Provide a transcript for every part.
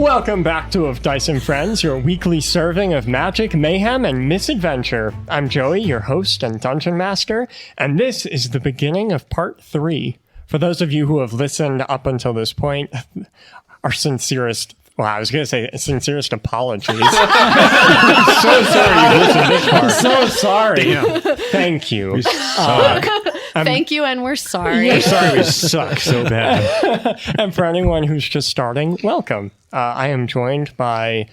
Welcome back to Of Dice and Friends, your weekly serving of magic, mayhem, and misadventure. I'm Joey, your host and dungeon master, and this is the beginning of part 3. For those of you who have listened up until this point, our sincerest apologies. I'm so sorry you listened this far. I'm so sorry. Damn. Thank you. We suck. Thank you, and we're sorry. We're sorry we suck so bad. And for anyone who's just starting, welcome. I am joined by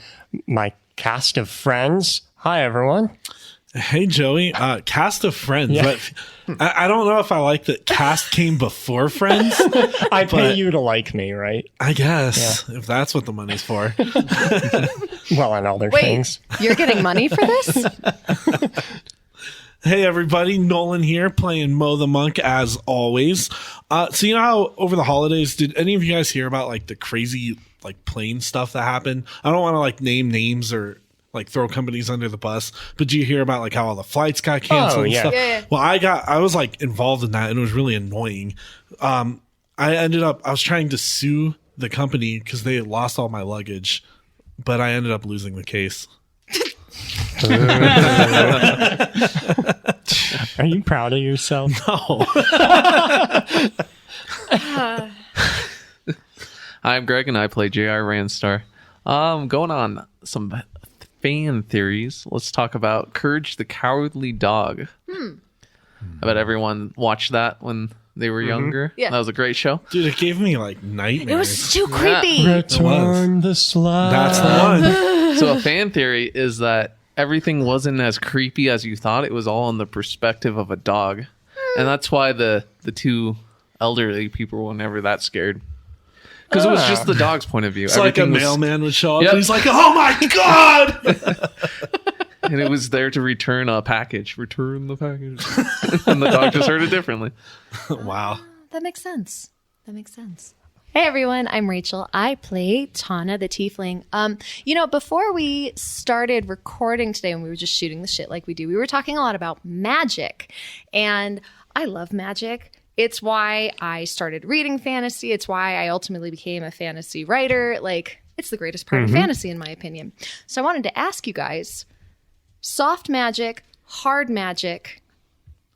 my cast of friends. Hi, everyone. Hey, Joey. Cast of friends. Yeah. But I don't know if I like that cast came before friends. I pay you to like me, right? I guess, if that's what the money's for. Well, and other Wait, things. you're getting money for this? Hey, everybody. Nolan here, playing Mo the Monk, as always. So you know how over the holidays, did any of you guys hear about like the crazy like plane stuff that happened? I don't want to like name names or like throw companies under the bus, but did you hear about like how all the flights got canceled and stuff? Yeah. Well, I was like involved in that, and it was really annoying. I was trying to sue the company because they had lost all my luggage, but I ended up losing the case. Are you proud of yourself? No. I'm Greg, and I play J.R. Ranstar. Going on some fan theories. Let's talk about Courage the Cowardly Dog. I bet everyone watched that when they were younger. Yeah. That was a great show. Dude, it gave me like nightmares. It was too creepy. Return the slide. That's the one. So a fan theory is that everything wasn't as creepy as you thought. It was all in the perspective of a dog. And that's why the two elderly people were never that scared. Because it was just the dog's point of view. It's like a Everything was- mailman would show up Yep. and he's like, oh my God! And it was there to return a package. Return the package. And the dog just heard it differently. Wow. That makes sense. Hey everyone, I'm Rachel. I play Tana the Tiefling. Before we started recording today, when we were just shooting the shit like we do, we were talking a lot about magic. And I love magic. It's why I started reading fantasy. It's why I ultimately became a fantasy writer. Like, it's the greatest part of fantasy, in my opinion. So I wanted to ask you guys, soft magic, hard magic,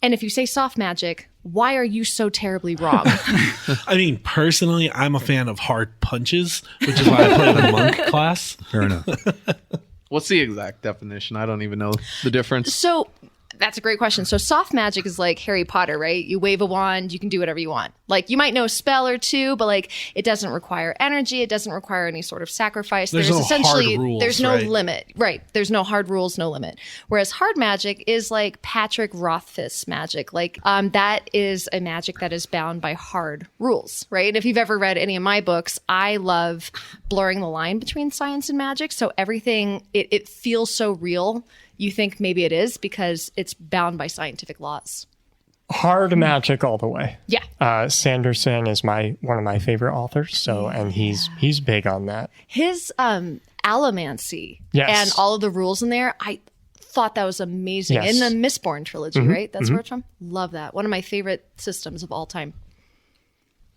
and if you say soft magic, why are you so terribly wrong? I mean, personally, I'm a fan of hard punches, which is why I play the monk class. Fair enough. What's the exact definition? I don't even know the difference. So that's a great question. So soft magic is like Harry Potter, right? You wave a wand, you can do whatever you want. Like, you might know a spell or two, but like, it doesn't require energy. It doesn't require any sort of sacrifice. There's no essentially, hard rules, there's no right? limit. Right. There's no hard rules, no limit. Whereas hard magic is like Patrick Rothfuss magic. Like, that is a magic that is bound by hard rules, right? And if you've ever read any of my books, I love blurring the line between science and magic. So everything, it feels so real. You think maybe it is because it's bound by scientific laws. Hard magic all the way. Yeah. Sanderson is one of my favorite authors, and he's big on that. His allomancy Yes. and all of the rules in there, I thought that was amazing. Yes. In the Mistborn trilogy, right? That's where it's from. Love that. One of my favorite systems of all time.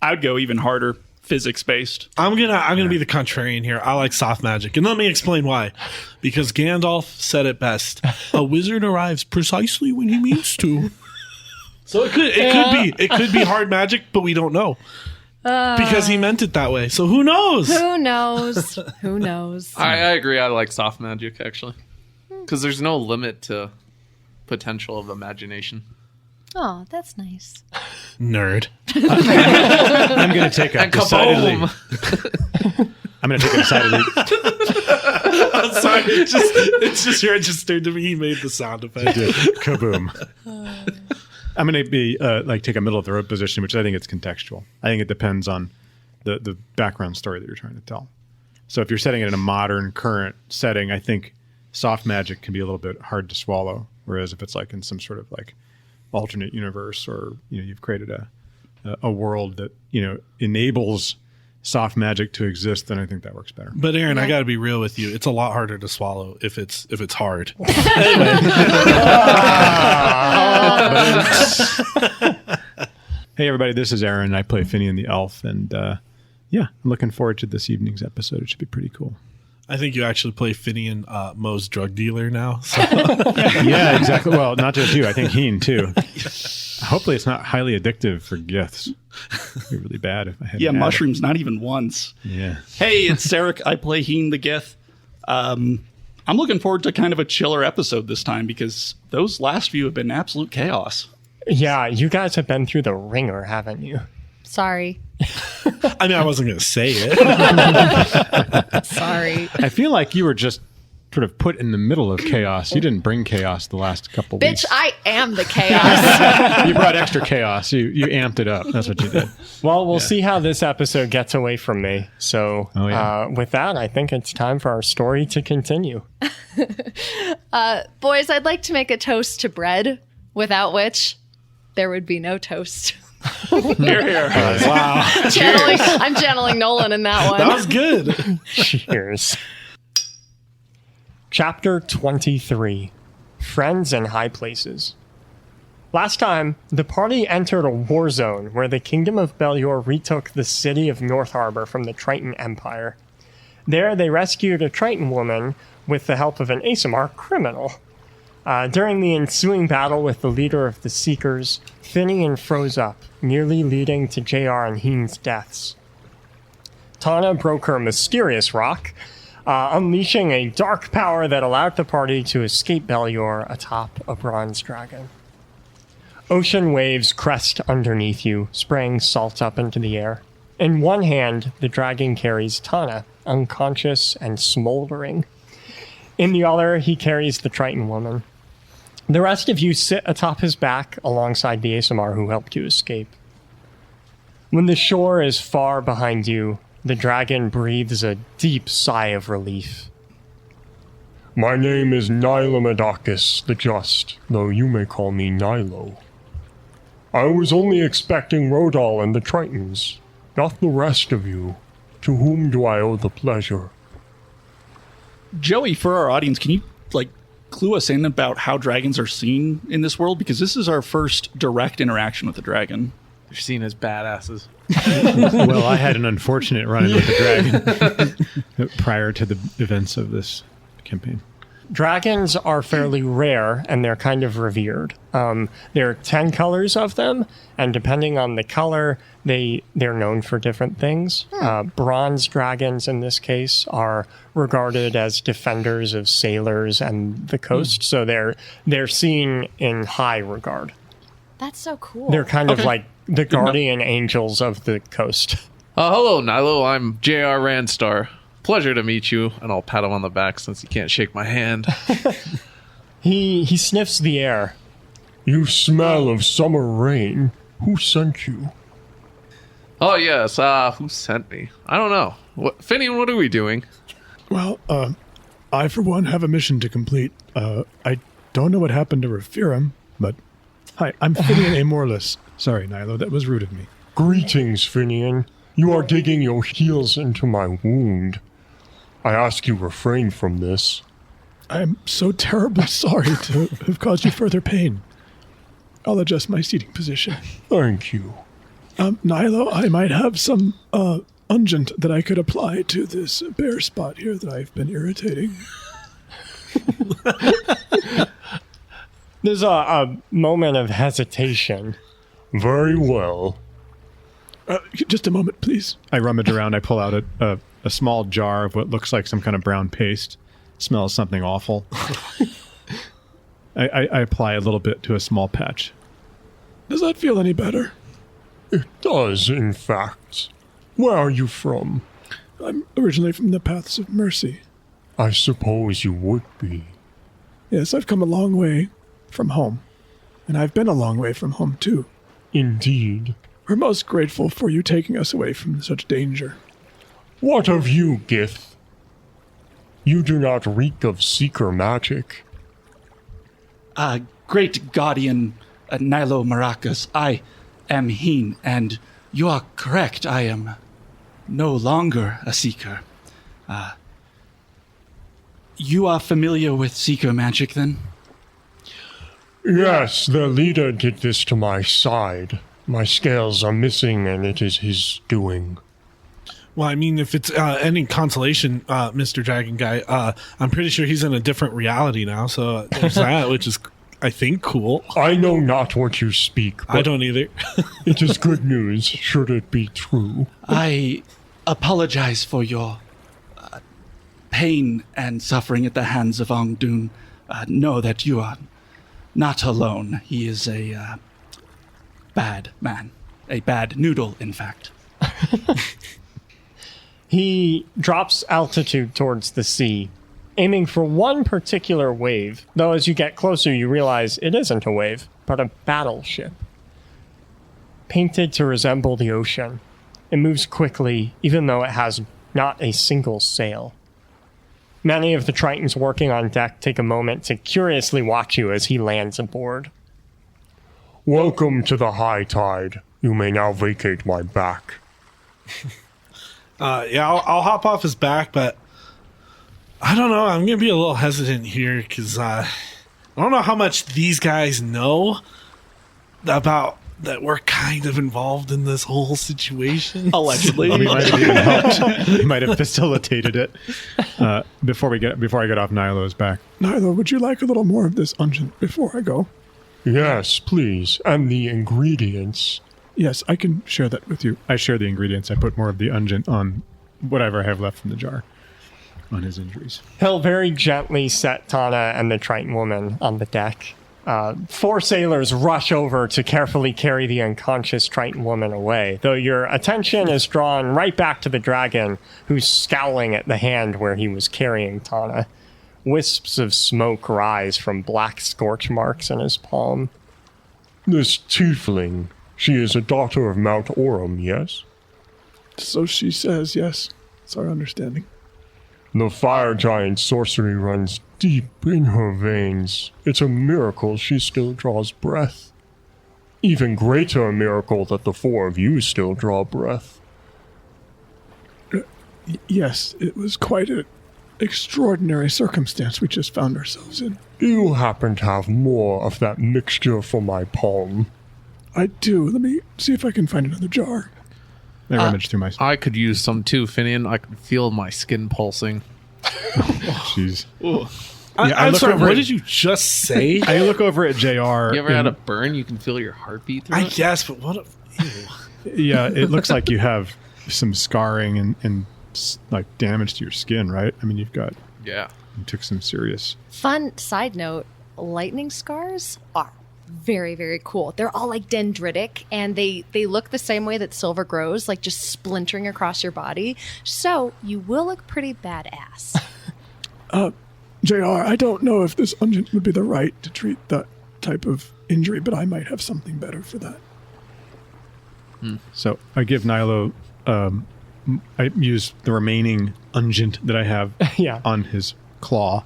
I would go even harder, physics based. I'm gonna be the contrarian here. I like soft magic, and let me explain why. Because Gandalf said it best: "A wizard arrives precisely when he means to." So it could be hard magic, but we don't know because he meant it that way. So who knows? Who knows? Who knows? I agree. I like soft magic, actually. Because there's no limit to potential of imagination. Oh, that's nice. Nerd. I'm going to take a And decidedly. kaboom! I'm going to take a decidedly. I'm sorry. It's just registered to me. He made the sound effect. Kaboom. I'm going to be take a middle of the road position, which I think it's contextual. I think it depends on the background story that you're trying to tell. So if you're setting it in a modern, current setting, I think soft magic can be a little bit hard to swallow. Whereas if it's like in some sort of like alternate universe, or you've created a world that enables soft magic to exist, then I think that works better. But Aaron, I got to be real with you. It's a lot harder to swallow if it's hard. Hey everybody, this is Aaron. I play Finian the Elf, and Yeah, I'm looking forward to this evening's episode. It should be pretty cool. I think you actually play Finian, Mo's drug dealer now. So. Yeah, exactly. Well, not just you. I think Heen, too. Hopefully it's not highly addictive for Giths. It'd be really bad if I had mushrooms, not even once. Yeah. Hey, it's Sarek. I play Heen the Gith. I'm looking forward to kind of a chiller episode this time because those last few have been absolute chaos. Yeah, you guys have been through the ringer, haven't you? Sorry. I mean, I wasn't going to say it. Sorry. I feel like you were just sort of put in the middle of chaos. You didn't bring chaos the last couple Bitch, weeks. I am the chaos. You brought extra chaos. You amped it up. That's what you did. Well, we'll see how this episode gets away from me. So yeah. with that, I think it's time for our story to continue. Boys, I'd like to make a toast to bread, without which there would be no toast. Here, here. Wow. I'm channeling Nolan in that one. That was good. Cheers. Chapter 23. Friends in High Places. Last time, the party entered a war zone where the Kingdom of Belyor retook the city of North Harbor from the Triton Empire. There, they rescued a Triton woman with the help of an Asimar criminal. During the ensuing battle with the leader of the Seekers, Finian froze up, nearly leading to JR and Heen's deaths. Tana broke her mysterious rock, unleashing a dark power that allowed the party to escape Belyor atop a bronze dragon. Ocean waves crest underneath you, spraying salt up into the air. In one hand, the dragon carries Tana, unconscious and smoldering. In the other, he carries the Triton woman. The rest of you sit atop his back alongside the Asimar who helped you escape. When the shore is far behind you, the dragon breathes a deep sigh of relief. My name is Nilomadakis the Just, though you may call me Nilo. I was only expecting Rodal and the Tritons, not the rest of you. To whom do I owe the pleasure? Joey, for our audience, can you clue us in about how dragons are seen in this world? Because this is our first direct interaction with a dragon. They're seen as badasses. Well, I had an unfortunate run-in with the dragon prior to the events of this campaign. Dragons are fairly rare, and they're kind of revered. There are 10 colors of them, and depending on the color, they're known for different things. Bronze dragons, in this case, are regarded as defenders of sailors and the coast, so they're seen in high regard. That's so cool. They're kind of like the guardian angels of the coast. Hello, Nilo. I'm J.R. Randstar. Pleasure to meet you, and I'll pat him on the back since he can't shake my hand. He sniffs the air. You smell of summer rain. Who sent you? Oh, yes. Who sent me? I don't know. Finian, what are we doing? Well, I, for one, have a mission to complete. I don't know what happened to Raphiram, but... Hi, I'm Finian Amorless. Sorry, Nilo, that was rude of me. Greetings, Finian. You are digging your heels into my wound. I ask you refrain from this. I'm so terribly sorry to have caused you further pain. I'll adjust my seating position. Thank you. Nilo, I might have some unguent that I could apply to this bare spot here that I've been irritating. There's a moment of hesitation. Very well. Just a moment, please. I rummage around. I pull out a small jar of what looks like some kind of brown paste. Smells something awful. I apply a little bit to a small patch. Does that feel any better? It does, in fact. Where are you from? I'm originally from the Paths of Mercy. I suppose you would be. Yes, I've come a long way from home. And I've been a long way from home, too. Indeed. We're most grateful for you taking us away from such danger. What of you, Gith? You do not reek of seeker magic. Great guardian Nilo Maracas, I am Heen, and you are correct. I am no longer a seeker. You are familiar with seeker magic, then? Yes, the leader did this to my side. My scales are missing, and it is his doing. Well, I mean, if it's any consolation, Mr. Dragon Guy, I'm pretty sure he's in a different reality now. So there's that, which is, I think, cool. I know not what you speak, I but don't either. it is good news, should it be true. I apologize for your pain and suffering at the hands of Ong Dun. Know that you are not alone. He is a bad man. A bad noodle, in fact. He drops altitude towards the sea, aiming for one particular wave, though as you get closer you realize it isn't a wave, but a battleship. Painted to resemble the ocean, it moves quickly even though it has not a single sail. Many of the Tritons working on deck take a moment to curiously watch you as he lands aboard. Welcome to the high tide. You may now vacate my back. I'll hop off his back, but I don't know. I'm going to be a little hesitant here because I don't know how much these guys know about that we're kind of involved in this whole situation. Allegedly. He might have even helped. He might have facilitated it. Before I get off Nilo's back. Nilo, would you like a little more of this unguent before I go? Yes, please. And the ingredients. Yes, I can share that with you. I share the ingredients. I put more of the unguent on whatever I have left from the jar on his injuries. He'll very gently set Tana and the Triton woman on the deck. 4 sailors rush over to carefully carry the unconscious Triton woman away, though your attention is drawn right back to the dragon, who's scowling at the hand where he was carrying Tana. Wisps of smoke rise from black scorch marks in his palm. This tiefling, she is a daughter of Mount Orem, yes? So she says, yes. It's our understanding. The fire giant sorcery runs deep in her veins. It's a miracle she still draws breath. Even greater a miracle that the 4 of you still draw breath. Yes, it was quite an extraordinary circumstance we just found ourselves in. You happen to have more of that mixture for my palm. I do. Let me see if I can find another jar. I rummaged through my... I could use some too, Finian. I could feel my skin pulsing. Jeez. I'm look sorry, over what at- did you just say? I look over at JR. You ever had a burn? You can feel your heartbeat through I it? guess, but what? Yeah, it looks like you have some scarring and like damage to your skin, right? I mean, you took some serious... Fun side note, lightning scars are very, very cool. They're all like dendritic, and they look the same way that silver grows, like just splintering across your body. So you will look pretty badass. JR, I don't know if this unguent would be the right to treat that type of injury, but I might have something better for that. So I give Nilo... I use the remaining unguent that I have Yeah. on his claw,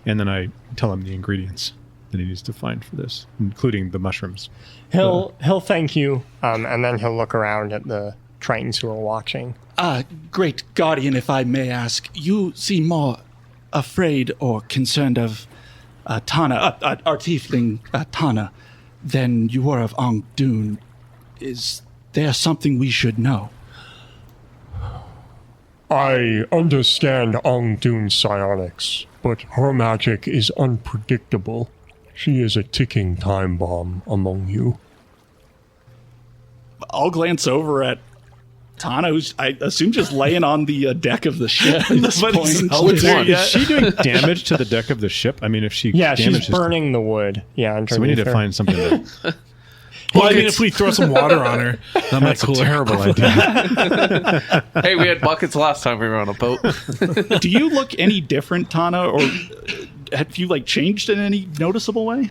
and then I tell him the ingredients that he needs to find for this, including the mushrooms. He'll thank you, and then he'll look around at the Tritons who are watching. Great Guardian, if I may ask, you seem more afraid or concerned of Tana, our tiefling Tana, than you were of Ong Dun. Is there something we should know? I understand Ong Dun's psionics, but her magic is unpredictable. She is a ticking time bomb among you. I'll glance over at Tana, who's, I assume, just laying on the deck of the ship at this Nobody's point. helped her Is yet. she doing damage to the deck of the ship? I mean, if she Yeah, she's damages... burning the wood. Yeah, underneath So we need to her. find something that... Well, I mean, if we throw some water on her, that might That's a cool her. terrible idea. Hey, we had buckets last time we were on a boat. Do you look any different, Tana, or have you changed in any noticeable way?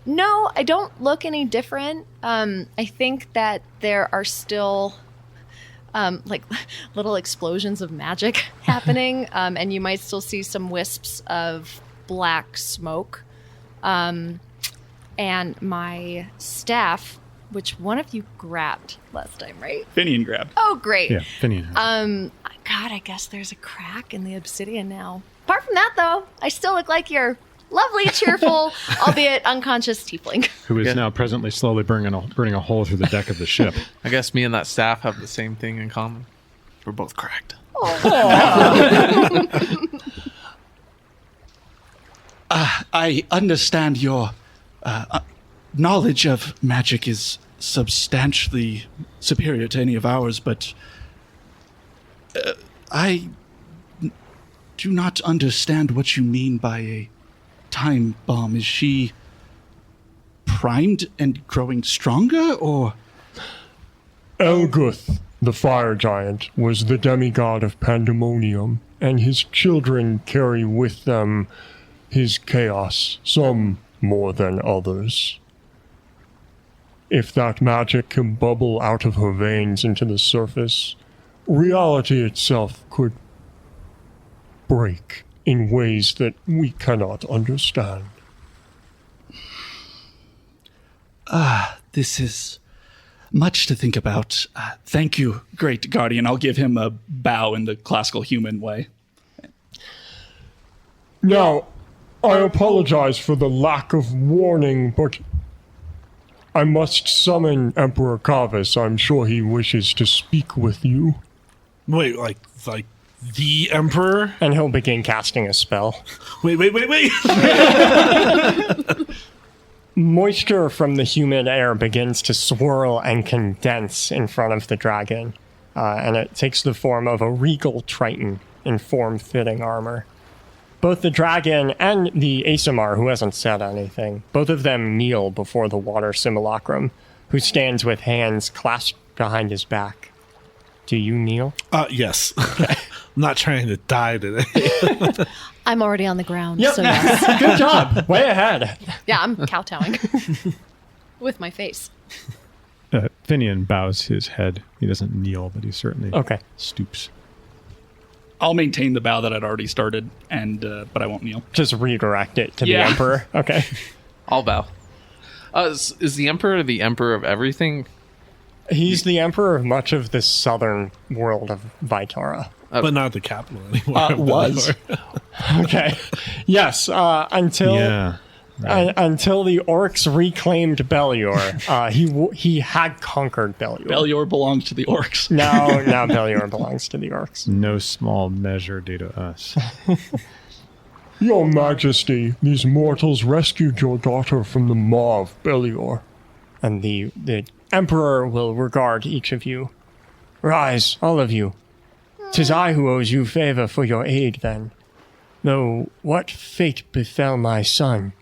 No, I don't look any different. I think that there are still little explosions of magic happening, and you might still see some wisps of black smoke. And my staff, which one of you grabbed last time, right? Finian grabbed. Oh, great. Yeah, Finian. God, I guess there's a crack in the obsidian now. Apart from that, though, I still look like your lovely, cheerful, albeit unconscious tiefling. Who is Yeah. now presently slowly burning a hole through the deck of the ship. I guess me and that staff have the same thing in common. We're both correct. I understand your knowledge of magic is substantially superior to any of ours, but I do not understand what you mean by a time bomb. Is she primed and growing stronger, or? Elguth, the fire giant, was the demigod of pandemonium, and his children carry with them his chaos, some more than others. If that magic can bubble out of her veins into the surface, reality itself could break in ways that we cannot understand. This is much to think about. Thank you, great guardian. I'll give him a bow in the classical human way. Now, I apologize for the lack of warning, but I must summon Emperor Carvis. I'm sure he wishes to speak with you. Wait, like the Emperor? And he'll begin casting a spell. Wait. Moisture from the humid air begins to swirl and condense in front of the dragon, and it takes the form of a regal triton in form-fitting armor. Both the dragon and the Asimar, who hasn't said anything, both of them kneel before the water simulacrum, who stands with hands clasped behind his back. Do you kneel? Yes. I'm not trying to die today. I'm already on the ground, Yep. so yes. Good job. Way ahead. Yeah, I'm kowtowing. With my face. Finian bows his head. He doesn't kneel, but he certainly stoops. I'll maintain the bow that I'd already started, and but I won't kneel. Just redirect it to the Emperor. Okay. I'll bow. Is the Emperor of everything? He's the Emperor of much of the southern world of Vitara. But not the capital anymore. Was. Okay. Yes, until the orcs reclaimed Belyor, he had conquered Belyor. Belyor belongs to the orcs. Now Belyor belongs to the orcs. No small measure due to us. Your Majesty, these mortals rescued your daughter from the maw of Belyor. And the Emperor will regard each of you. Rise, all of you. 'Tis I who owes you favor for your aid, then. Though what fate befell my son?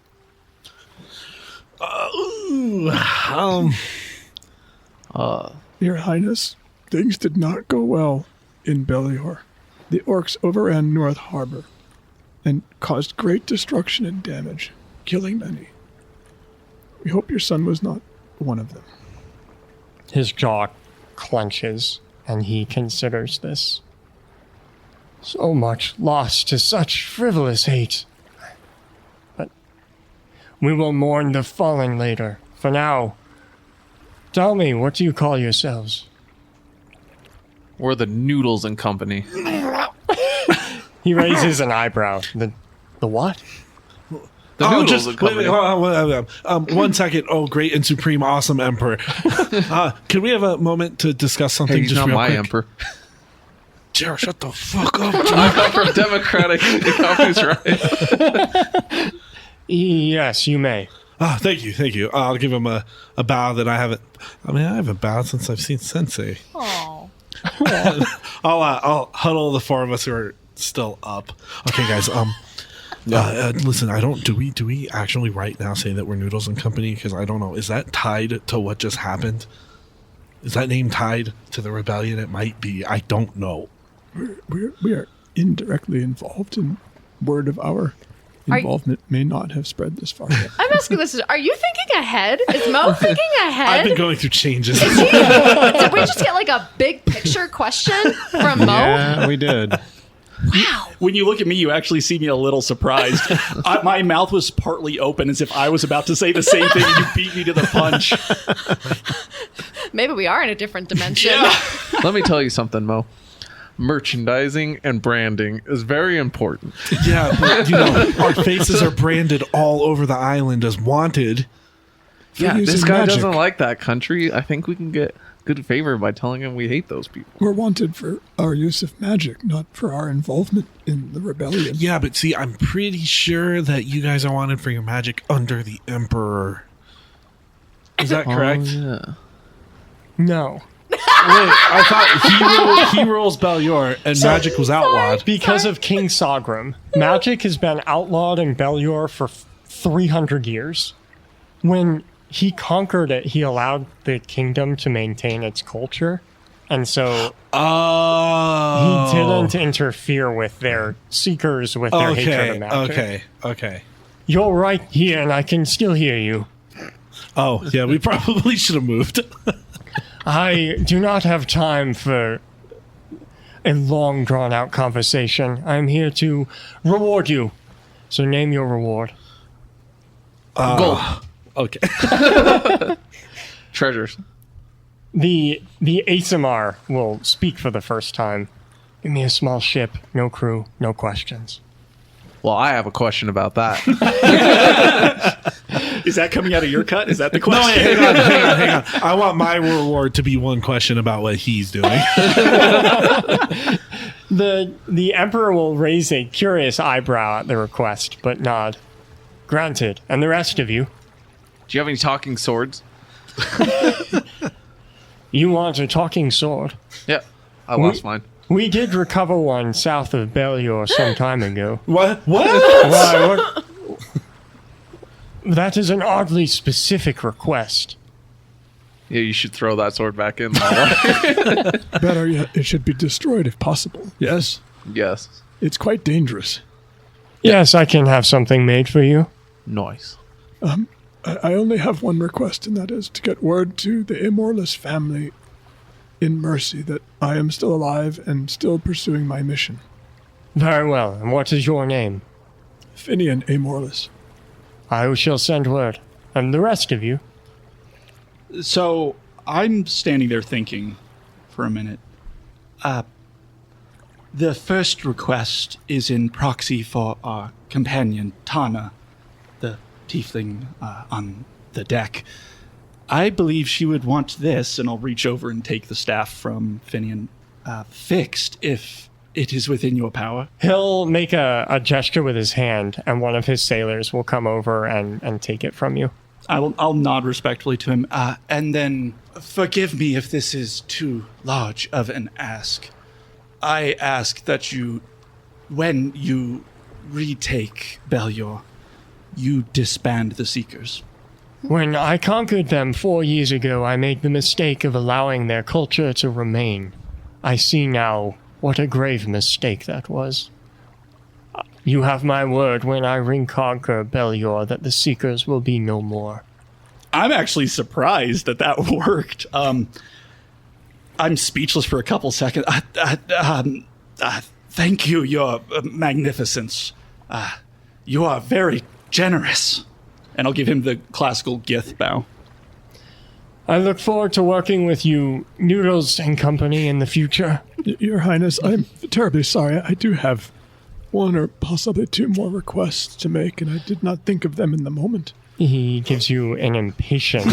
Your Highness, things did not go well in Belyor. The orcs overran North Harbor and caused great destruction and damage, killing many. We hope your son was not one of them. His jaw clenches, and he considers this. So much lost to such frivolous hate. But we will mourn the fallen later. For now, tell me, what do you call yourselves? We're the Noodles and Company. He raises an eyebrow. The what? The Noodles and wait, Company. hold on. 1 second. Oh, great and supreme, awesome Emperor. Can we have a moment to discuss something? Hey, he's just not real my quick? Emperor. Jared, shut the fuck up. I come from Democratic companies, right? Yes, you may. Thank you. I'll give him a bow that I haven't. I mean, I haven't bowed since I've seen Sensei. Oh. I'll huddle the four of us who are still up. Okay, guys. Listen, I don't. Do we actually right now say that we're Noodles and Company? Because I don't know. Is that tied to what just happened? Is that name tied to the rebellion? It might be. I don't know. We are indirectly involved, and word of our involvement may not have spread this far yet. I'm asking this. Are you thinking ahead? Is Mo thinking ahead? I've been going through changes. Did we just get like a big picture question from Mo? Yeah, we did. Wow. When you look at me, you actually see me a little surprised. My mouth was partly open as if I was about to say the same thing and you beat me to the punch. Maybe we are in a different dimension. Yeah. Let me tell you something, Mo. Merchandising and branding is very important. Yeah, but our faces are branded all over the island as wanted. Yeah, using this guy magic. doesn't like that country. I think we can get good favor by telling him we hate those people. We're wanted for our use of magic, not for our involvement in the rebellion. Yeah, but see, I'm pretty sure that you guys are wanted for your magic under the Emperor. Is that correct? Oh, yeah. No. Wait, I thought he rules Belyor and magic was outlawed. Because of King Sagrum, magic has been outlawed in Belyor for 300 years. When he conquered it, he allowed the kingdom to maintain its culture. And so he didn't interfere with their seekers, with their hatred of magic. Okay. You're right here, and I can still hear you. Oh, yeah, we probably should have moved. I do not have time for a long, drawn-out conversation. I'm here to reward you. So name your reward. Gold. Okay. Treasures. The ASMR will speak for the first time. Give me a small ship, no crew, no questions. Well, I have a question about that. Is that coming out of your cut? Is that the No, question? wait, hang on. I want my reward to be one question about what he's doing. The Emperor will raise a curious eyebrow at the request, but nod. Granted. And the rest of you? Do you have any talking swords? You want a talking sword? Yeah, I lost mine. We did recover one south of Belyor some time ago. What? Why, what? That is an oddly specific request. Yeah, you should throw that sword back in. Better yet, it should be destroyed if possible. Yes? Yes. It's quite dangerous. Yes, I can have something made for you. Nice. I only have one request, and that is to get word to the Immortalist family in mercy that I am still alive and still pursuing my mission. Very well. And what is your name? Finian Immortalist. I shall send word. And the rest of you? So I'm standing there thinking for a minute. The first request is in proxy for our companion, Tana, the tiefling on the deck. I believe she would want this, and I'll reach over and take the staff from Finian, fixed if it is within your power. He'll make a gesture with his hand, and one of his sailors will come over and take it from you. I'll nod respectfully to him, and then forgive me if this is too large of an ask. I ask that you, when you retake Belyor, you disband the Seekers. When I conquered them 4 years ago, I made the mistake of allowing their culture to remain. I see now what a grave mistake that was. You have my word when I reconquer Belyor that the Seekers will be no more. I'm actually surprised that worked. I'm speechless for a couple seconds. Thank you, your magnificence. You are very generous. And I'll give him the classical Gith bow. I look forward to working with you, Noodles and company, in the future. Your Highness, I'm terribly sorry. I do have one or possibly two more requests to make, and I did not think of them in the moment. He gives you an impatient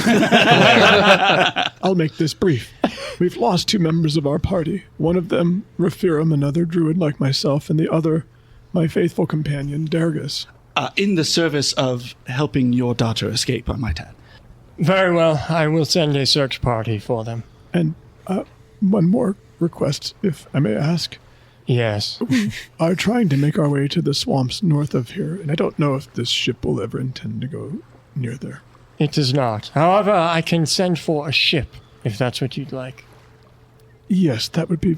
I'll make this brief. We've lost 2 members of our party. One of them, Raphiram, another druid like myself, and the other, my faithful companion, Dergus. In the service of helping your daughter escape, I might add. Very well. I will send a search party for them. And one more request, if I may ask. Yes. We are trying to make our way to the swamps north of here, and I don't know if this ship will ever intend to go near there. It does not. However, I can send for a ship, if that's what you'd like. Yes, that would be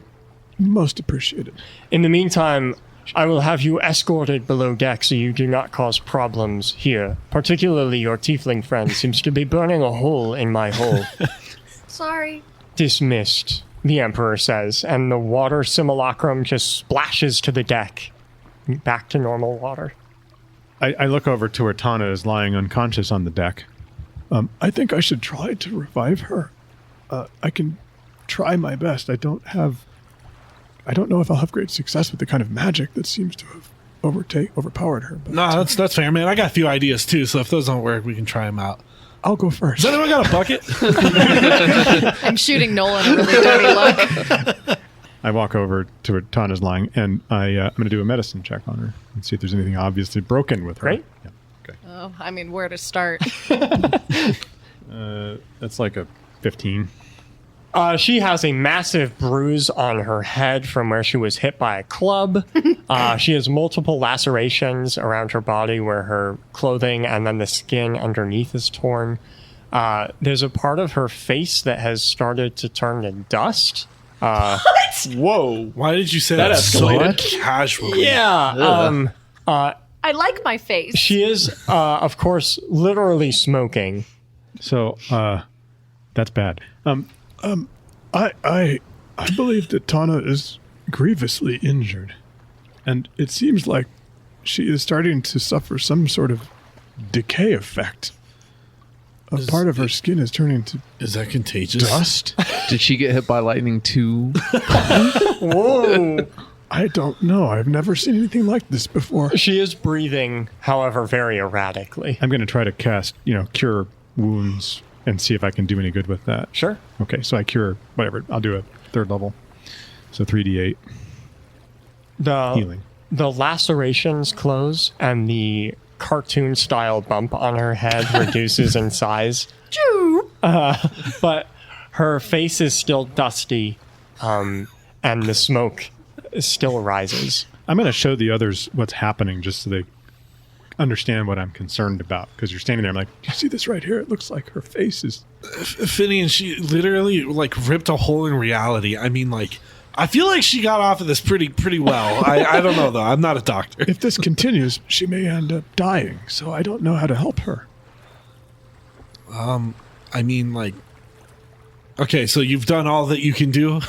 most appreciated. In the meantime, I will have you escorted below deck so you do not cause problems here. Particularly your tiefling friend seems to be burning a hole in my hull. Sorry. Dismissed, the Emperor says, and the water simulacrum just splashes to the deck. Back to normal water. I look over to where Tana is lying unconscious on the deck. I think I should try to revive her. I can try my best. I don't know if I'll have great success with the kind of magic that seems to have overpowered her. But No, that's fair, man. I got a few ideas too, so if those don't work, we can try them out. I'll go first. Has anyone got a bucket? I'm shooting Nolan a really dirty look. I walk over to where Tana's lying, and I'm going to do a medicine check on her and see if there's anything obviously broken with her. Great. Yeah. Okay. Oh, I mean, where to start? That's like a 15. She has a massive bruise on her head from where she was hit by a club. She has multiple lacerations around her body where her clothing and then the skin underneath is torn. There's a part of her face that has started to turn to dust. Whoa. Why did you say That that so escalated. casually? Yeah. I like my face. She is, of course, literally smoking. So that's bad. I believe that Tana is grievously injured, and it seems like she is starting to suffer some sort of decay effect. A part of her skin is turning to Is that contagious? dust. Did she get hit by lightning too? Whoa. I don't know. I've never seen anything like this before. She is breathing, however, very erratically. I'm going to try to cast, cure wounds and see if I can do any good with that. Sure. Okay, so I cure whatever. I'll do a 3rd level. So 3d8 healing. The lacerations close and the cartoon style bump on her head reduces in size. But her face is still dusty, and the smoke still rises. I'm going to show the others what's happening just so they understand what I'm concerned about. Because you're standing there, I'm like, You see this right here? It looks like her face is. Finian, she literally ripped a hole in reality. I mean, I feel like she got off of this pretty well. I don't know though. I'm not a doctor. If this continues, she may end up dying. So I don't know how to help her. I mean, okay, so you've done all that you can do.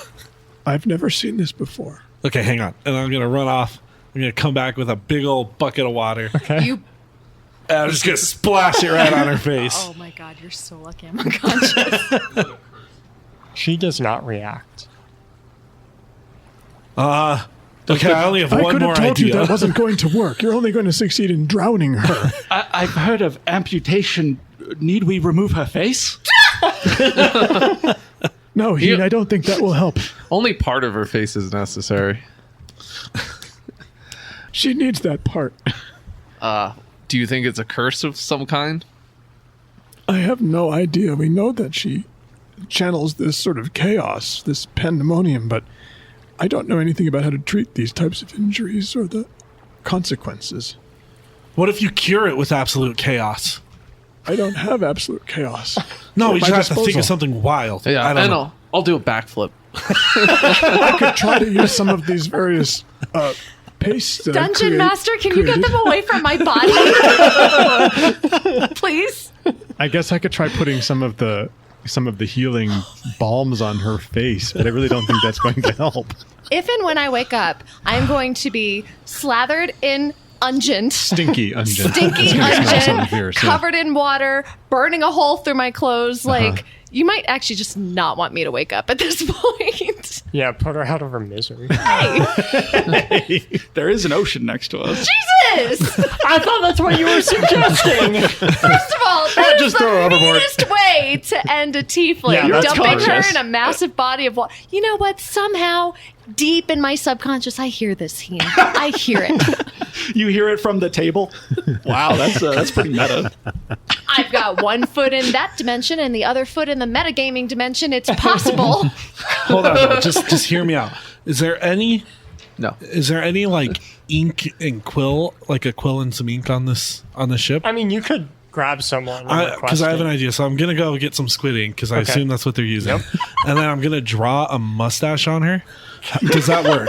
I've never seen this before. Okay, hang on, and I'm gonna run off. I'm gonna come back with a big old bucket of water. You. And I'm just gonna splash it right on her face. Oh my God, you're so lucky I'm unconscious. She does not react. Okay, I only have I one could more have told you idea. that wasn't going to work. You're only going to succeed in drowning her. I've heard of amputation. Need we remove her face? No, Heen, I don't think that will help. Only part of her face is necessary. She needs that part. Do you think it's a curse of some kind? I have no idea. We know that she channels this sort of chaos, this pandemonium, but I don't know anything about how to treat these types of injuries or the consequences. What if you cure it with absolute chaos? I don't have absolute chaos. No, At we my just have to think disposal. of something wild. Yeah, I don't and know. I'll do a backflip. I could try to use some of these various pastes. that I Dungeon Master, can you get created. them away from my body? Please? I guess I could try putting some of the healing balms on her face, but I really don't think that's going to help. If and when I wake up, I'm going to be slathered in unguent. Stinky unguent. Stinky It's gonna smell something unguent, fierce, yeah. covered in water, burning a hole through my clothes. You might actually just not want me to wake up at this point. Yeah, put her out of her misery. Hey, There is an ocean next to us. Jesus! I thought that's what you were suggesting. First of all, that is Just throw her the overboard. meanest way to end a tiefling. Yeah, that's Dumping her conscious. in a massive body of water. You know what? Somehow, deep in my subconscious, I hear this, Heen. I hear it. You hear it from the table? Wow, that's pretty meta. I've got one foot in that dimension and the other foot in the metagaming dimension. It's possible. Hold on, though. Just hear me out. Is there any No. ink and quill, like a quill and some ink on this ship? I mean, you could grab someone. Because I have an idea, so I'm gonna go get some squid ink because I Okay. assume that's what they're using, and then I'm gonna draw a mustache on her. Does that work?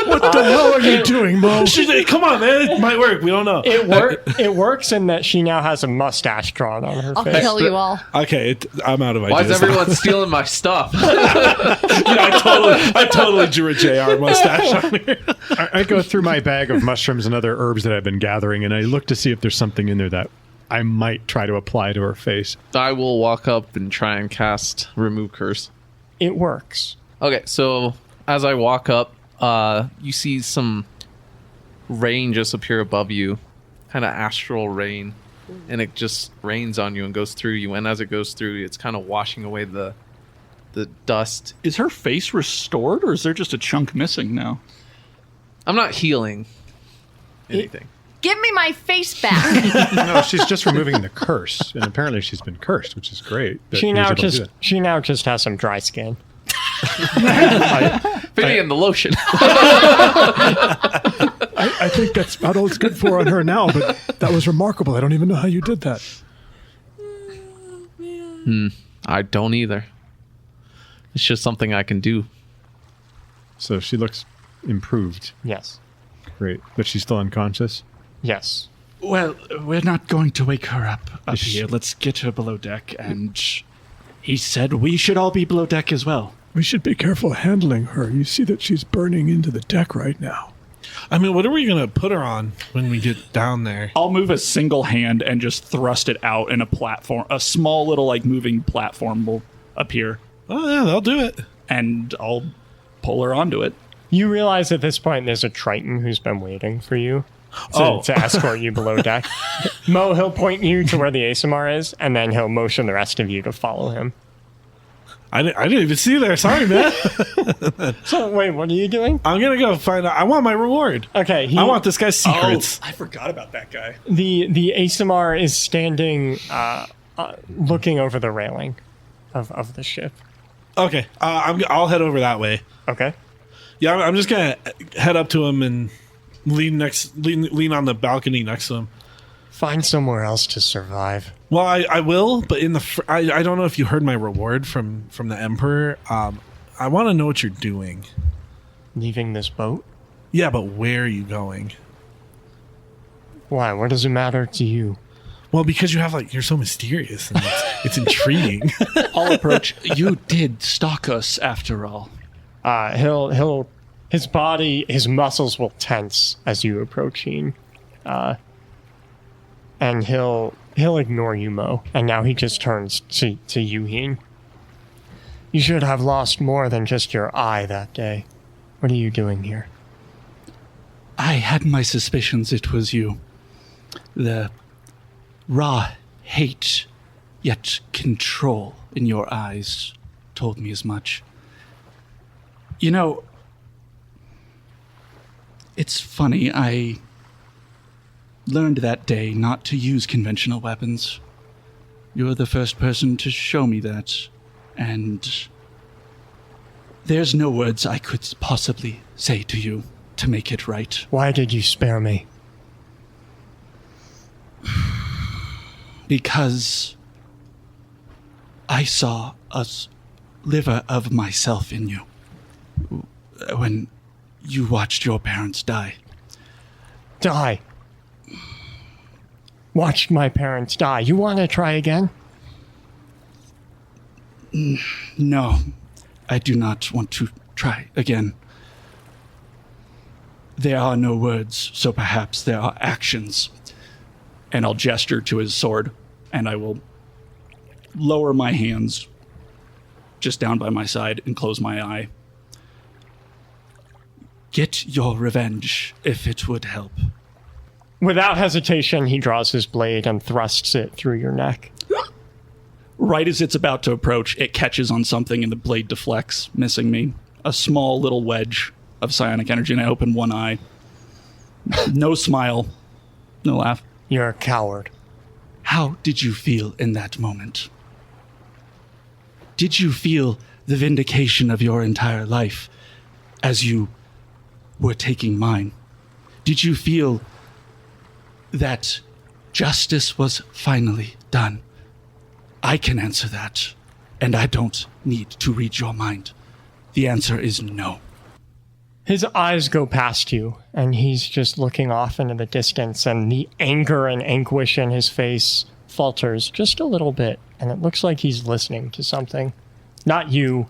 What the hell are you doing, Mo? Come on, man! It might work. We don't know. It works in that she now has a mustache drawn on her I'll face. kill you all. Okay, I'm out of ideas. Why is everyone stealing my stuff? I totally drew a JR mustache on her. I go through my bag of mushrooms and other herbs that I've been gathering, and I look to see if there's something in there that I might try to apply to her face. I will walk up and try and cast Remove Curse. It works. Okay, so as I walk up, you see some rain just appear above you, kind of astral rain. and it just rains on you and goes through you. And as it goes through you, it's kind of washing away the dust. Is her face restored, or is there just a chunk missing now? I'm not healing anything. Give me my face back. No, she's just removing the curse, and apparently she's been cursed, which is great. that She he was now able to do just that. she now just has some dry skin. Maybe in the lotion. I think that's about all it's good for on her now, but that was remarkable. I don't even know how you did that. I don't either. It's just something I can do. So she looks improved. Yes. Great. But she's still unconscious? Yes. Well, we're not going to wake her up Is she- here. Let's get her below deck. And he said we should all be below deck as well. We should be careful handling her. You see that she's burning into the deck right now. I mean, what are we going to put her on when we get down there? I'll move a single hand and just thrust it out in a platform. A small little, moving platform will appear. Oh, yeah, they'll do it. And I'll pull her onto it. You realize at this point there's a Triton who's been waiting for you to escort you below deck. Mo, he'll point you to where the ASMR is, and then he'll motion the rest of you to follow him. I didn't even see there. Sorry, man. So, wait, what are you doing? I'm going to go find out. I want my reward. Okay, I want this guy's secrets. I forgot about that guy. the ASMR is standing, looking over the railing of the ship. Okay, I'll head over that way. Okay. Yeah, I'm just going to head up to him and lean on the balcony next to him. Find somewhere else to survive. Well, I will, but I don't know if you heard my reward from the Emperor. I want to know what you're doing. Leaving this boat? Yeah, but where are you going? Why? What does it matter to you? Well, because you're so mysterious and it's intriguing. I'll approach. You did stalk us after all. His body, his muscles will tense as you approach him. And he'll ignore you, Mo. And now he just turns to you, Heen. You should have lost more than just your eye that day. What are you doing here? I had my suspicions it was you. The raw hate, yet control in your eyes told me as much. You know, it's funny, I learned that day not to use conventional weapons. You're the first person to show me that, and there's no words I could possibly say to you to make it right. Why did you spare me? Because I saw a sliver of myself in you when you watched your parents die. Die. Watched my parents die. You want to try again? No, I do not want to try again. There are no words, so perhaps there are actions. And I'll gesture to his sword, and I will lower my hands just down by my side and close my eye. Get your revenge, if it would help. Without hesitation, he draws his blade and thrusts it through your neck. Right as it's about to approach, it catches on something and the blade deflects, missing me. A small little wedge of psionic energy, and I open one eye. No smile, no laugh. You're a coward. How did you feel in that moment? Did you feel the vindication of your entire life as you were taking mine? Did you feel that justice was finally done? I can answer that, and I don't need to read your mind. The answer is no. His eyes go past you, and he's just looking off into the distance, and the anger and anguish in his face falters just a little bit, and it looks like he's listening to something. Not you,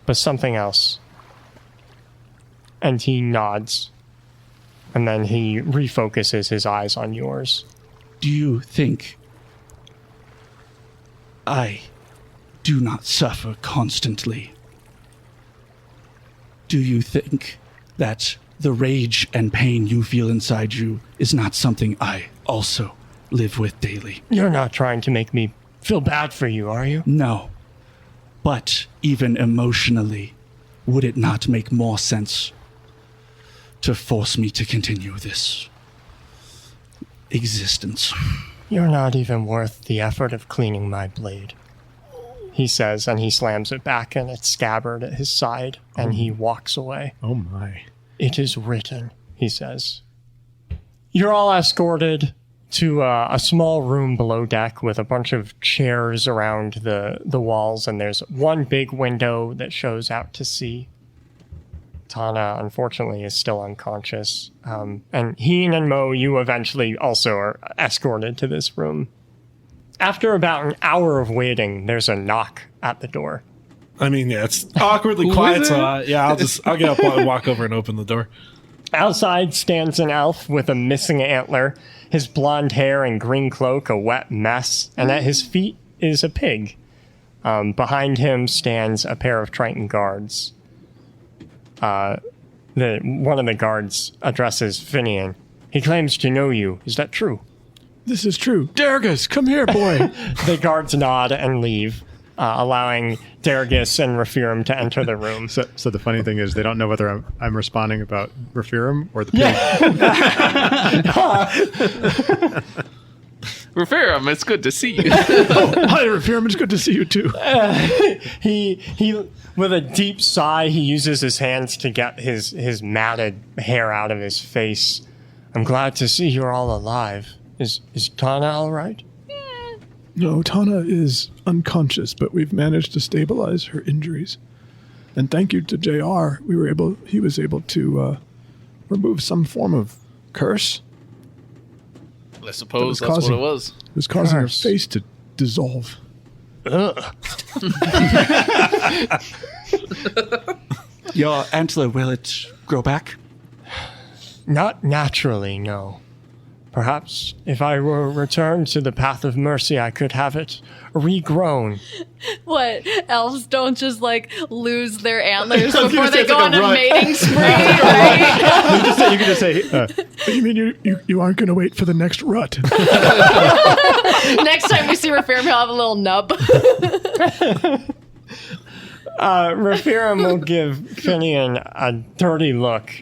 but something else. And he nods, and then he refocuses his eyes on yours. Do you think I do not suffer constantly? Do you think that the rage and pain you feel inside you is not something I also live with daily. You're not trying to make me feel bad for you, are you? No. But even emotionally, would it not make more sense to force me to continue this existence? You're not even worth the effort of cleaning my blade, he says, and he slams it back in its scabbard at his side, and he walks away. Oh my. It is written, he says. You're all escorted to a small room below deck with a bunch of chairs around the walls, and there's one big window that shows out to sea. Tana, unfortunately, is still unconscious. And Heen and Mo, you eventually also are escorted to this room. After about an hour of waiting, there's a knock at the door. I mean, yeah, it's awkwardly quiet, so I'll get up and walk over and open the door. Outside stands an elf with a missing antler, his blonde hair and green cloak a wet mess, and at his feet is a pig. Behind him stands a pair of Triton guards. One of the guards addresses Finian. He claims to know you. Is that true? This is true. Dargus, come here, boy. The guards nod and leave, allowing Dargus and Raphiram to enter the room. So the funny thing is, they don't know whether I'm responding about Raphiram or the pig. Raphiram, it's good to see you. Hi, Raphiram. It's good to see you, too. He with a deep sigh, he uses his hands to get his matted hair out of his face. I'm glad to see you're all alive. Is Tana all right? No, Tana is unconscious, but we've managed to stabilize her injuries. And thank you to JR, he was able to remove some form of curse. I suppose that's what it was. It was causing her face to dissolve. Your antler, will it grow back? Not naturally, no. Perhaps if I were returned to the path of mercy, I could have it regrown. What? Elves don't just lose their antlers before they go on a mating spree, right? You can just say, You mean you aren't going to wait for the next rut? Next time we see Raphiram, he'll have a little nub. Raphiram will give Finian a dirty look.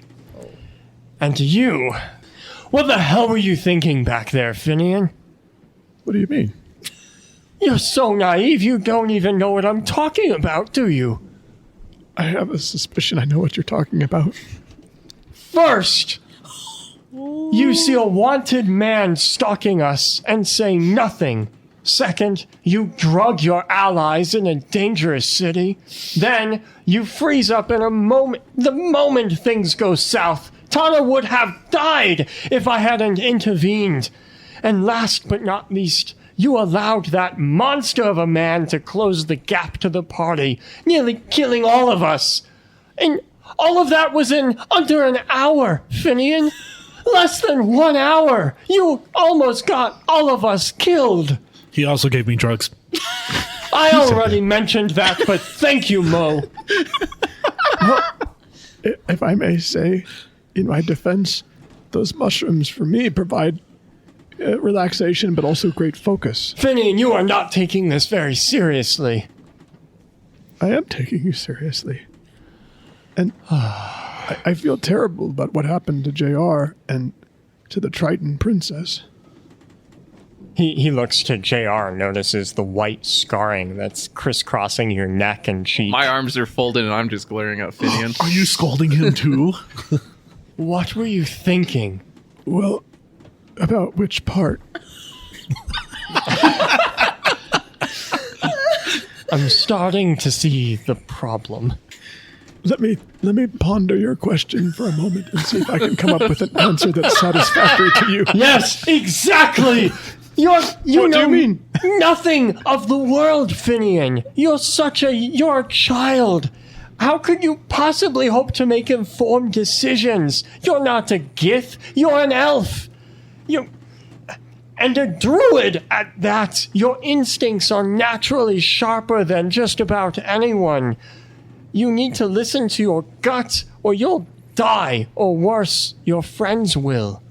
And you... What the hell were you thinking back there, Finian? What do you mean? You're so naive you don't even know what I'm talking about, do you? I have a suspicion I know what you're talking about. First, you see a wanted man stalking us and say nothing. Second, you drug your allies in a dangerous city. Then, you freeze up in a moment. The moment things go south, Tana would have died if I hadn't intervened. And last but not least, you allowed that monster of a man to close the gap to the party, nearly killing all of us. And all of that was in under an hour, Finian. Less than 1 hour. You almost got all of us killed. He also gave me drugs. I already mentioned that, but thank you, Mo. If I may say, in my defense, those mushrooms for me provide relaxation, but also great focus. Finian, you are not taking this very seriously. I am taking you seriously. And I feel terrible about what happened to JR and to the Triton princess. He looks to JR and notices the white scarring that's crisscrossing your neck and cheek. My arms are folded and I'm just glaring at Finian. Are you scolding him too? What were you thinking? Well, about which part? I'm starting to see the problem. Let me ponder your question for a moment and see if I can come up with an answer that's satisfactory to you. Yes, exactly! You What do you mean? Nothing of the world, Finian. You're a child. How could you possibly hope to make informed decisions? You're not a Gith. You're an elf. And a druid at that. Your instincts are naturally sharper than just about anyone. You need to listen to your gut, or you'll die, or worse, your friends will.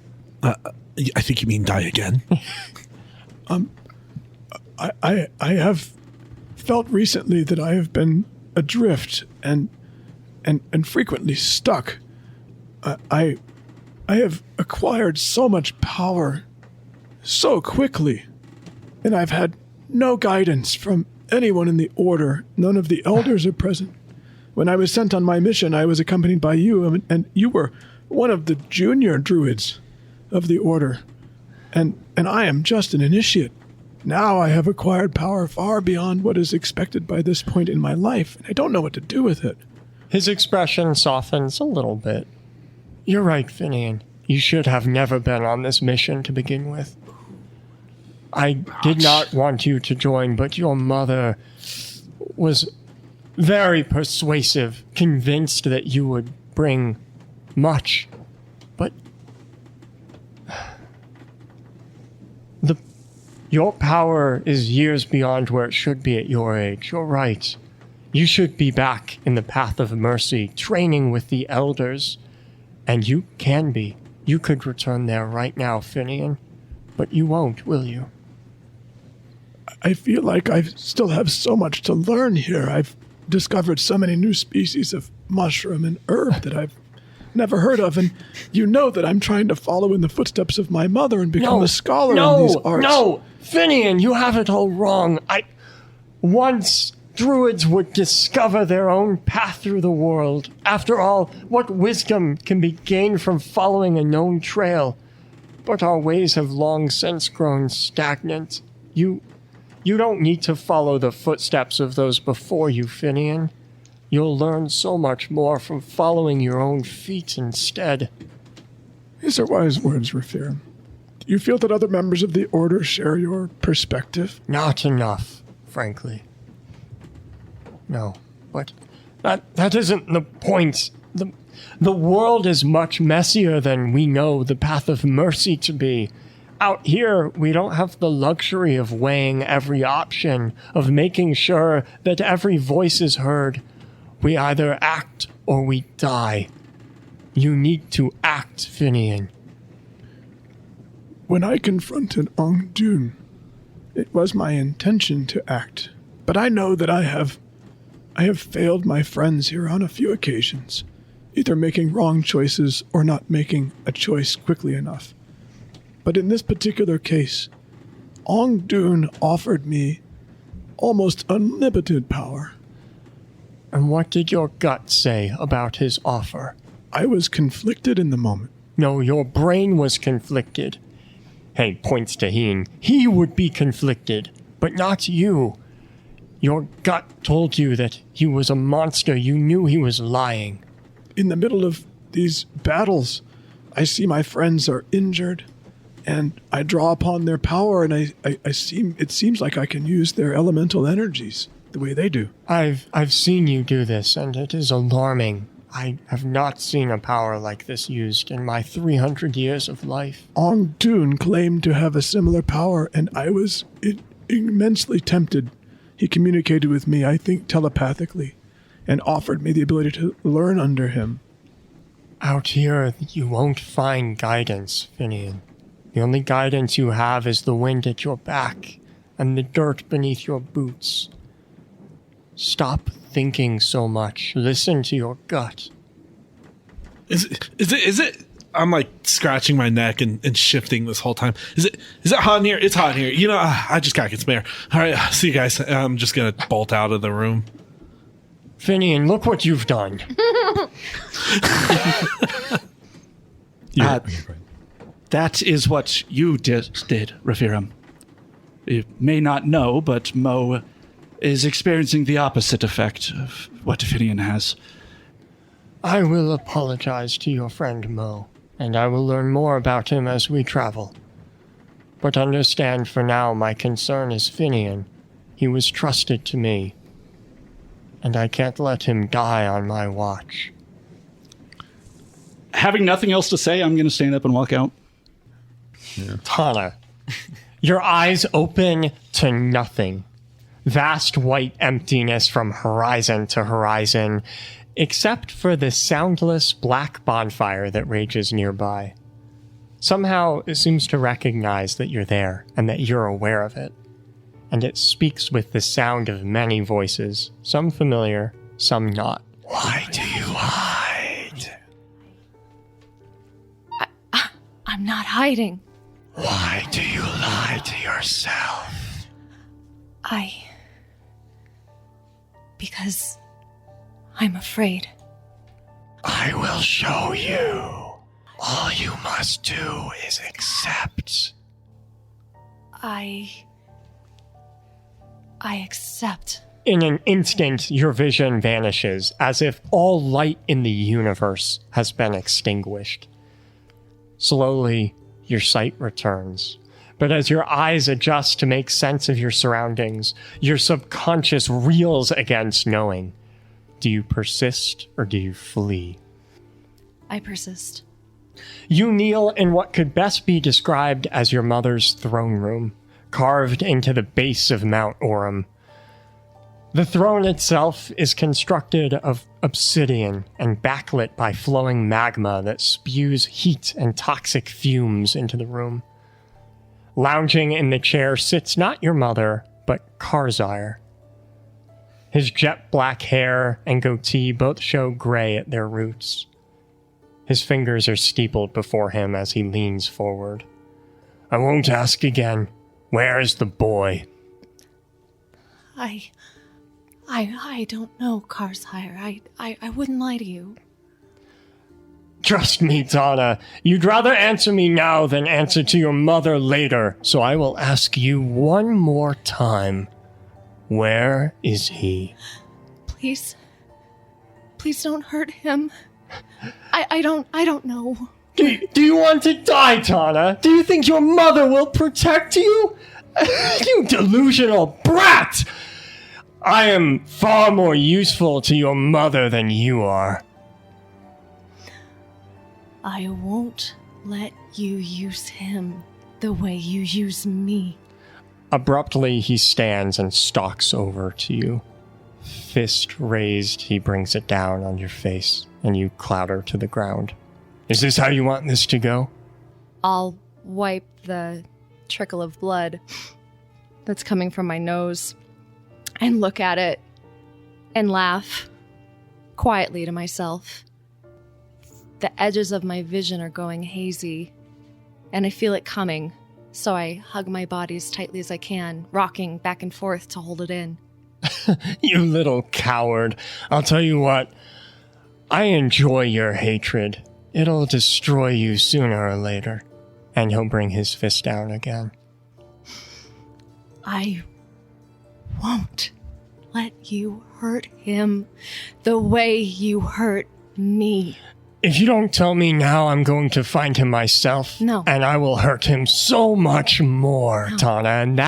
I think you mean die again. I have felt recently that I have been adrift and frequently stuck. I have acquired so much power so quickly, and I've had no guidance from anyone in the Order. None of the elders are present. When I was sent on my mission, I was accompanied by you, and you were one of the junior druids of the Order, and I am just an initiate. Now I have acquired power far beyond what is expected by this point in my life, and I don't know what to do with it. His expression softens a little bit. You're right, Finian. You should have never been on this mission to begin with. I did not want you to join, but your mother was very persuasive, convinced that you would bring much. But your power is years beyond where it should be at your age. You're right. You should be back in the path of mercy, training with the elders. And you can be. You could return there right now, Finian. But you won't, will you? I feel like I still have so much to learn here. I've discovered so many new species of mushroom and herb that I've never heard of, and you know that I'm trying to follow in the footsteps of my mother and become a scholar in these arts. No, Finian, you have it all wrong. Once druids would discover their own path through the world. After all, what wisdom can be gained from following a known trail? But our ways have long since grown stagnant. You don't need to follow the footsteps of those before you, Finian. You'll learn so much more from following your own feet instead. These are wise words, Raphael. Do you feel that other members of the Order share your perspective? Not enough, frankly. No, but that isn't the point. The world is much messier than we know the path of mercy to be. Out here, we don't have the luxury of weighing every option, of making sure that every voice is heard. We either act or we die. You need to act, Finian. When I confronted Ongdun, it was my intention to act, but I know that I have failed my friends here on a few occasions, either making wrong choices or not making a choice quickly enough. But in this particular case, Ongdun offered me almost unlimited power. And what did your gut say about his offer? I was conflicted in the moment. No, your brain was conflicted. Hey, points to Heen. He would be conflicted, but not you. Your gut told you that he was a monster. You knew he was lying. In the middle of these battles, I see my friends are injured, and I draw upon their power, and it seems like I can use their elemental energies the way they do. I've seen you do this, and it is alarming. I have not seen a power like this used in my 300 years of life. Ongdun claimed to have a similar power, and I was immensely tempted. He communicated with me, I think, telepathically, and offered me the ability to learn under him. Out here, you won't find guidance, Finian. The only guidance you have is the wind at your back and the dirt beneath your boots. Stop thinking so much. Listen to your gut. Is it? I'm like scratching my neck and shifting this whole time. Is it hot in here? It's hot in here. You know, I just gotta get some air. All right, see you guys. I'm just gonna bolt out of the room. Finian, look what you've done. That is what you just did, Raphiram. You may not know, but Mo is experiencing the opposite effect of what Finian has. I will apologize to your friend Mo, and I will learn more about him as we travel. But understand for now my concern is Finian. He was trusted to me, and I can't let him die on my watch. Having nothing else to say, I'm going to stand up and walk out. Yeah. Tana, your eyes open to nothing. Vast white emptiness from horizon to horizon, except for the soundless black bonfire that rages nearby. Somehow it seems to recognize that you're there and that you're aware of it. And it speaks with the sound of many voices, some familiar, some not. Why do you hide? I'm not hiding. Why do you lie to yourself? Because I'm afraid. I will show you. All you must do is accept. I accept. In an instant, your vision vanishes, as if all light in the universe has been extinguished. Slowly, your sight returns. But as your eyes adjust to make sense of your surroundings, your subconscious reels against knowing. Do you persist or do you flee? I persist. You kneel in what could best be described as your mother's throne room, carved into the base of Mount Orem. The throne itself is constructed of obsidian and backlit by flowing magma that spews heat and toxic fumes into the room. Lounging in the chair sits not your mother, but Karzire. His jet black hair and goatee both show gray at their roots. His fingers are steepled before him as he leans forward. I won't ask again. Where is the boy? I don't know, Karzire. I wouldn't lie to you. Trust me, Donna. You'd rather answer me now than answer to your mother later, so I will ask you one more time. Where is he? Please don't hurt him. I don't know. Do you want to die, Tana? Do you think your mother will protect you? You delusional brat! I am far more useful to your mother than you are. I won't let you use him the way you use me. Abruptly, he stands and stalks over to you. Fist raised, he brings it down on your face, and you clatter to the ground. Is this how you want this to go? I'll wipe the trickle of blood that's coming from my nose and look at it and laugh quietly to myself. The edges of my vision are going hazy, and I feel it coming, so I hug my body as tightly as I can, rocking back and forth to hold it in. You little coward. I'll tell you what. I enjoy your hatred. It'll destroy you sooner or later. And he'll bring his fist down again. I won't let you hurt him the way you hurt me. If you don't tell me now, I'm going to find him myself. No. And I will hurt him so much more, no. Tana. And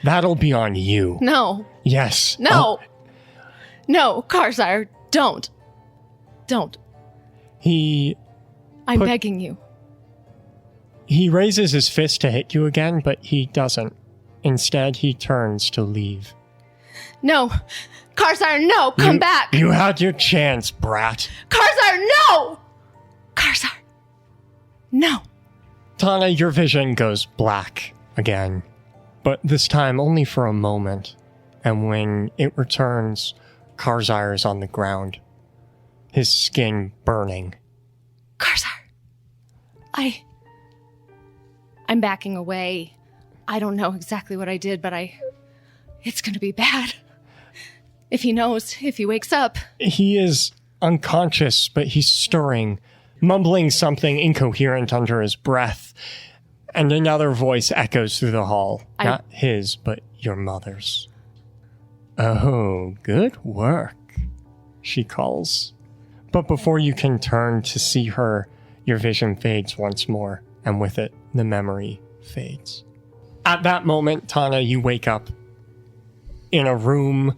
that'll be on you. No. Yes. No. No, Karzire, don't. Don't. I'm begging you. He raises his fist to hit you again, but he doesn't. Instead, he turns to leave. No. Karzire, no! Come back! You had your chance, brat. Karzire, no! Karzire, no. Tana, your vision goes black again. But this time only for a moment. And when it returns, Karzire is on the ground. His skin burning. Karzire. I'm backing away. I don't know exactly what I did, but it's gonna be bad. If he knows, if he wakes up. He is unconscious, but he's stirring, mumbling something incoherent under his breath. And another voice echoes through the hall. Not his, but your mother's. Oh, good work, she calls. But before you can turn to see her, your vision fades once more, and with it, the memory fades. At that moment, Tana, you wake up in a room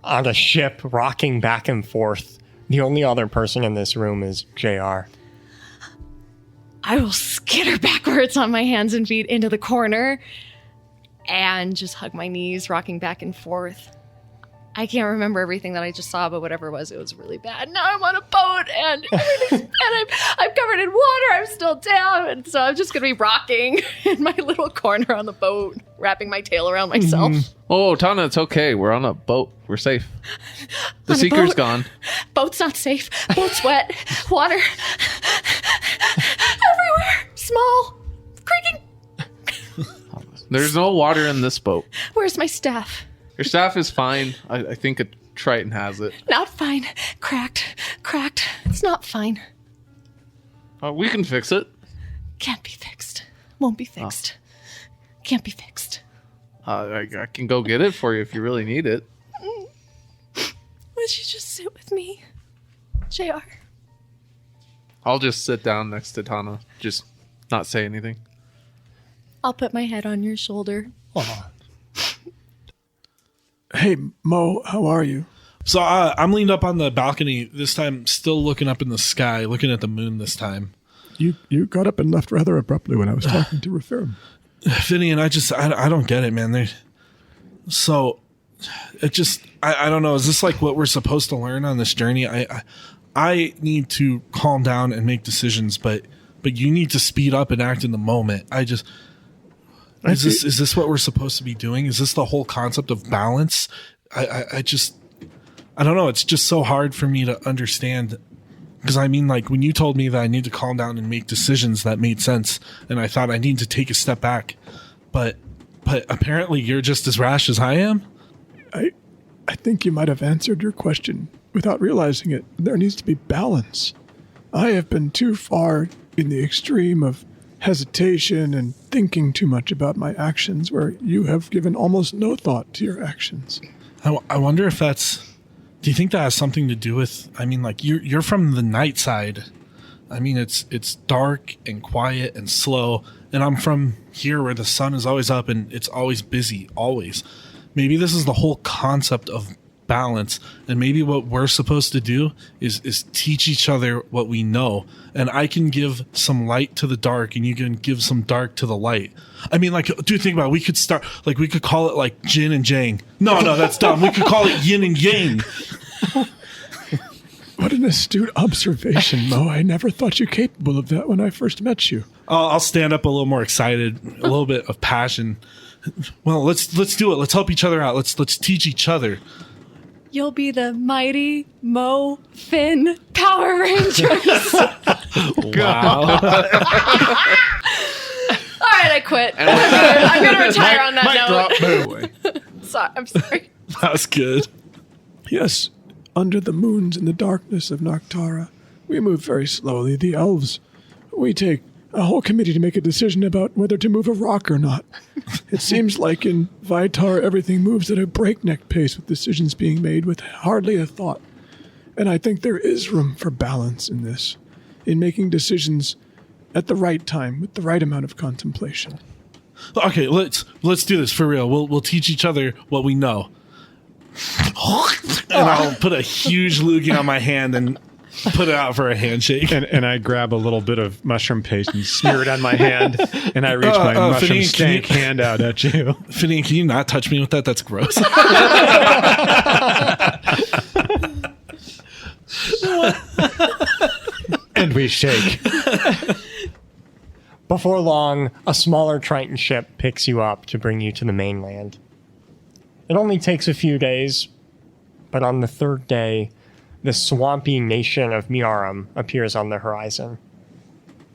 on a ship, rocking back and forth. The only other person in this room is JR. I will skitter backwards on my hands and feet into the corner and just hug my knees, rocking back and forth. I can't remember everything that I just saw, but whatever it was really bad. Now I'm on a boat and everything's and I'm covered in water. I'm still down. And so I'm just going to be rocking in my little corner on the boat, wrapping my tail around myself. Oh, Tana, it's okay. We're on a boat. We're safe. The Seeker's gone. Boat's not safe. Boat's wet. Water everywhere. Small. Creaking. There's no water in this boat. Where's my staff? Your staff is fine. I think a Triton has it. Not fine. Cracked. It's not fine. We can fix it. Can't be fixed. Won't be fixed. Can't be fixed. I can go get it for you if you really need it. Would you just sit with me, JR? I'll just sit down next to Tana. Just not say anything. I'll put my head on your shoulder. Aw. Hey, Mo, how are you? So I'm leaned up on the balcony this time, still looking up in the sky, looking at the moon this time. You got up and left rather abruptly when I was talking to Referum. Finian, I don't get it, man. So it just I don't know. Is this like what we're supposed to learn on this journey? I need to calm down and make decisions, but you need to speed up and act in the moment. Is this what we're supposed to be doing? Is this the whole concept of balance? I don't know. It's just so hard for me to understand. Because I mean, like when you told me that I need to calm down and make decisions, that made sense, and I thought I need to take a step back. But apparently, you're just as rash as I am. I think you might have answered your question without realizing it. There needs to be balance. I have been too far in the extreme of hesitation and thinking too much about my actions, where you have given almost no thought to your actions. I wonder if that's... Do you think that has something to do with... I mean, like, you're from the night side. I mean, it's dark and quiet and slow, and I'm from here where the sun is always up and it's always busy, always. Maybe this is the whole concept of balance, and maybe what we're supposed to do is teach each other what we know, and I can give some light to the dark and you can give some dark to the light. I mean, like, dude, think about it. We could start, like, we could call it like Jin and Jang. No, that's dumb. We could call it Yin and Yang. What an astute observation, Mo. I never thought you capable of that when I first met you. I'll stand up a little more excited, a little bit of passion. Well, let's do it. Let's help each other out. Let's teach each other. You'll be the mighty Mo Finn Power Rangers. Wow. All right, I quit. I'm going to retire on that note. I'm sorry. That was good. Yes, under the moons in the darkness of Noctara, we move very slowly. The elves, we take a whole committee to make a decision about whether to move a rock or not. It seems like in Vitar, everything moves at a breakneck pace with decisions being made with hardly a thought. And I think there is room for balance in this, in making decisions at the right time with the right amount of contemplation. Okay, let's do this for real. We'll teach each other what we know. And I'll put a huge loogie on my hand and put it out for a handshake. And I grab a little bit of mushroom paste and smear it on my hand, and I reach my mushroom Finian, stank hand out at you. Finian, can you not touch me with that? That's gross. And we shake. Before long, a smaller Triton ship picks you up to bring you to the mainland. It only takes a few days, but on the third day, the swampy nation of Miarum appears on the horizon.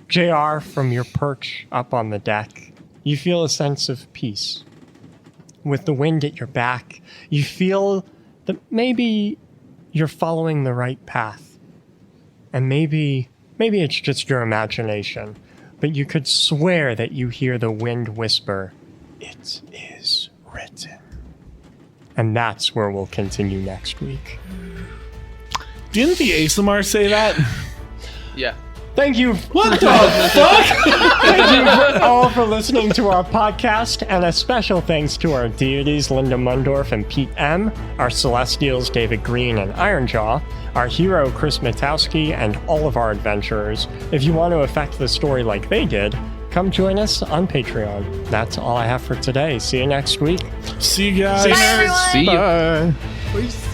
JR, from your perch up on the deck, you feel a sense of peace. With the wind at your back, you feel that maybe you're following the right path. And maybe it's just your imagination, but you could swear that you hear the wind whisper, "It is written." And that's where we'll continue next week. Didn't the ASMR say that? Yeah. Thank you. What the fuck? Thank you all for listening to our podcast, and a special thanks to our deities Linda Mundorf and Pete M., our celestials David Green and Ironjaw, our hero Chris Matowski, and all of our adventurers. If you want to affect the story like they did, come join us on Patreon. That's all I have for today. See you next week. See you guys. Bye, everyone. See you. Bye. Peace.